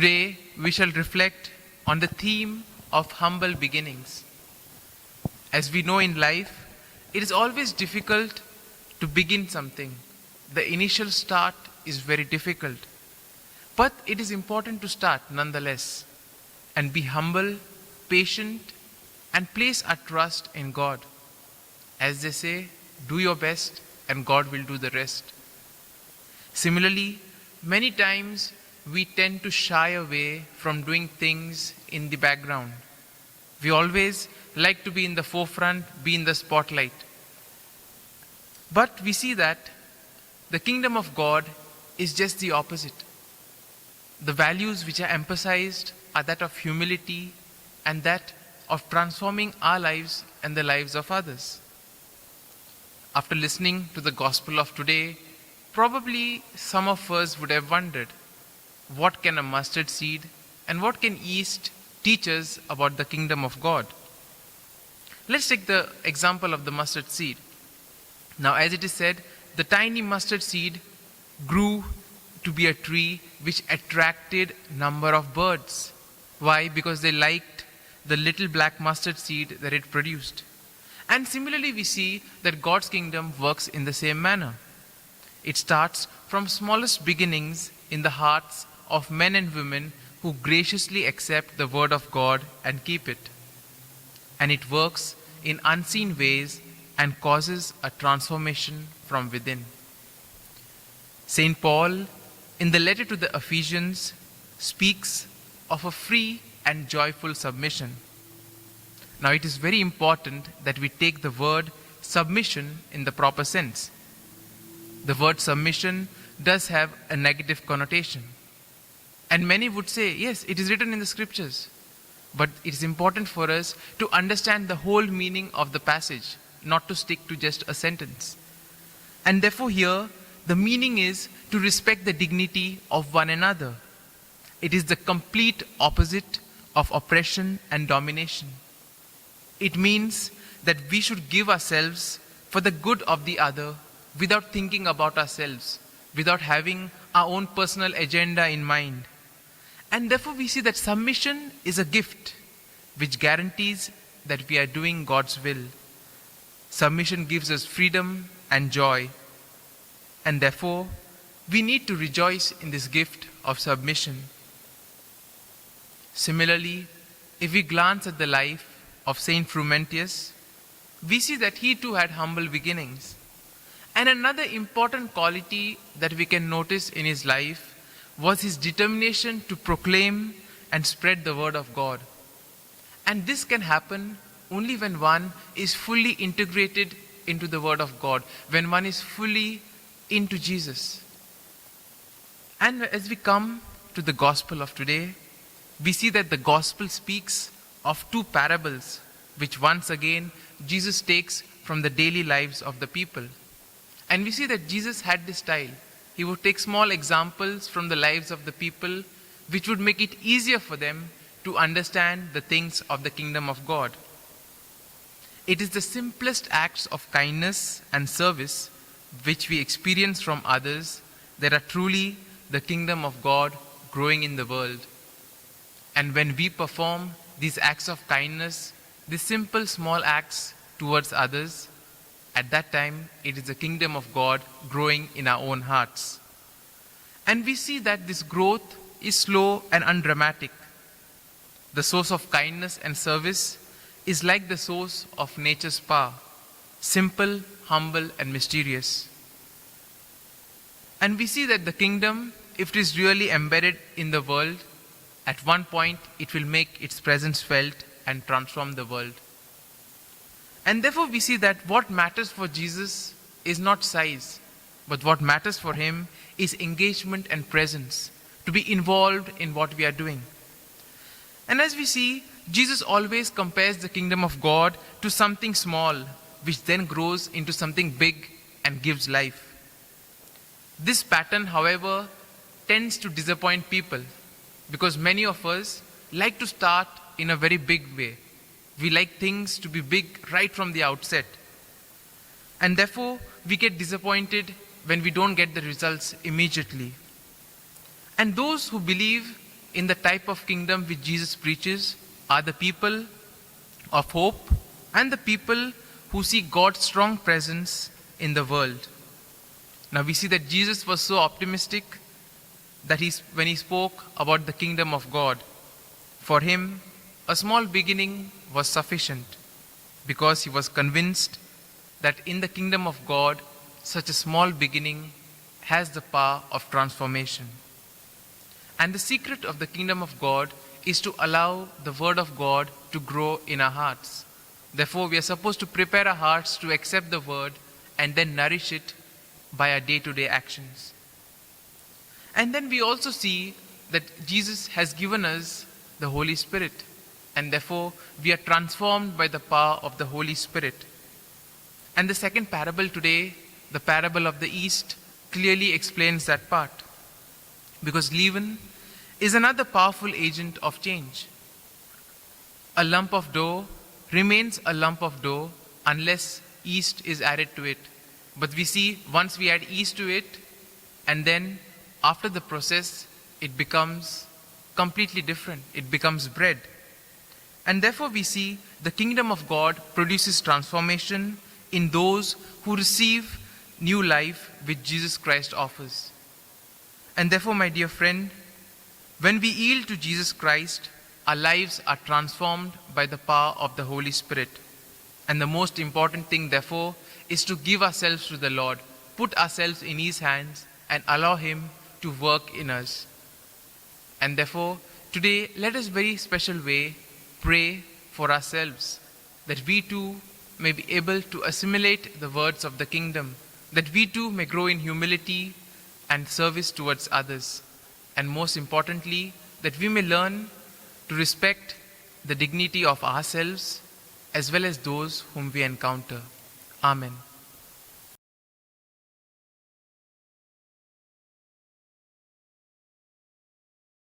Today, we shall reflect on the theme of humble beginnings. As we know in life, it is always difficult to begin something. The initial start is very difficult. But it is important to start nonetheless and be humble, patient, and place our trust in God. As they say, do your best and God will do the rest. Similarly, many times we tend to shy away from doing things in the background. We always like to be in the forefront, be in the spotlight. But we see that the kingdom of God is just the opposite. The values which are emphasized are that of humility and that of transforming our lives and the lives of others. After listening to the gospel of today, probably some of us would have wondered, what can a mustard seed and what can yeast teach us about the kingdom of God? Let's take the example of the mustard seed. Now, as it is said, the tiny mustard seed grew to be a tree which attracted number of birds. Why? Because they liked the little black mustard seed that it produced. And similarly, we see that God's kingdom works in the same manner. It starts from smallest beginnings in the hearts of men and women who graciously accept the word of God and keep it. And it works in unseen ways and causes a transformation from within. St. Paul, in the letter to the Ephesians, speaks of a free and joyful submission. Now, it is very important that we take the word submission in the proper sense. The word submission does have a negative connotation. And many would say, yes, it is written in the scriptures. But it is important for us to understand the whole meaning of the passage, not to stick to just a sentence. And therefore here, the meaning is to respect the dignity of one another. It is the complete opposite of oppression and domination. It means that we should give ourselves for the good of the other without thinking about ourselves, without having our own personal agenda in mind. And therefore we see that submission is a gift which guarantees that we are doing God's will. Submission gives us freedom and joy. And therefore, we need to rejoice in this gift of submission. Similarly, if we glance at the life of Saint Frumentius, we see that he too had humble beginnings. And another important quality that we can notice in his life was his determination to proclaim and spread the word of God. And this can happen only when one is fully integrated into the word of God, when one is fully into Jesus. And as we come to the gospel of today, we see that the gospel speaks of two parables, which once again Jesus takes from the daily lives of the people. And we see that Jesus had this style. He would take small examples from the lives of the people, which would make it easier for them to understand the things of the kingdom of God. It is the simplest acts of kindness and service which we experience from others that are truly the kingdom of God growing in the world. And when we perform these acts of kindness, these simple small acts towards others, at that time it is the kingdom of God growing in our own hearts. And we see that this growth is slow and undramatic. The source of kindness and service is like the source of nature's power, simple, humble, and mysterious. And we see that the kingdom, if it is really embedded in the world, at one point it will make its presence felt and transform the world. And therefore we see that what matters for Jesus is not size, but what matters for him is engagement and presence, to be involved in what we are doing. And as we see, Jesus always compares the kingdom of God to something small, which then grows into something big and gives life. This pattern, however, tends to disappoint people, because many of us like to start in a very big way. We like things to be big right from the outset. And therefore, we get disappointed when we don't get the results immediately. And those who believe in the type of kingdom which Jesus preaches are the people of hope and the people who see God's strong presence in the world. Now we see that Jesus was so optimistic that when he spoke about the kingdom of God, for him, a small beginning was sufficient because he was convinced that in the kingdom of God, such a small beginning has the power of transformation. And the secret of the kingdom of God is to allow the word of God to grow in our hearts. Therefore, we are supposed to prepare our hearts to accept the word and then nourish it by our day-to-day actions. And then we also see that Jesus has given us the Holy Spirit, and therefore we are transformed by the power of the Holy Spirit. And the second parable today, the parable of the yeast, clearly explains that part. Because leaven is another powerful agent of change. A lump of dough remains a lump of dough unless yeast is added to it. But we see once we add yeast to it, and then after the process, it becomes completely different. It becomes bread. And therefore we see the kingdom of God produces transformation in those who receive new life which Jesus Christ offers. And therefore, my dear friend, when we yield to Jesus Christ, our lives are transformed by the power of the Holy Spirit. And the most important thing, therefore, is to give ourselves to the Lord, put ourselves in His hands, and allow Him to work in us. And therefore, today, let us very special way pray for ourselves, that we too may be able to assimilate the words of the kingdom, that we too may grow in humility and service towards others, and most importantly, that we may learn to respect the dignity of ourselves as well as those whom we encounter. Amen.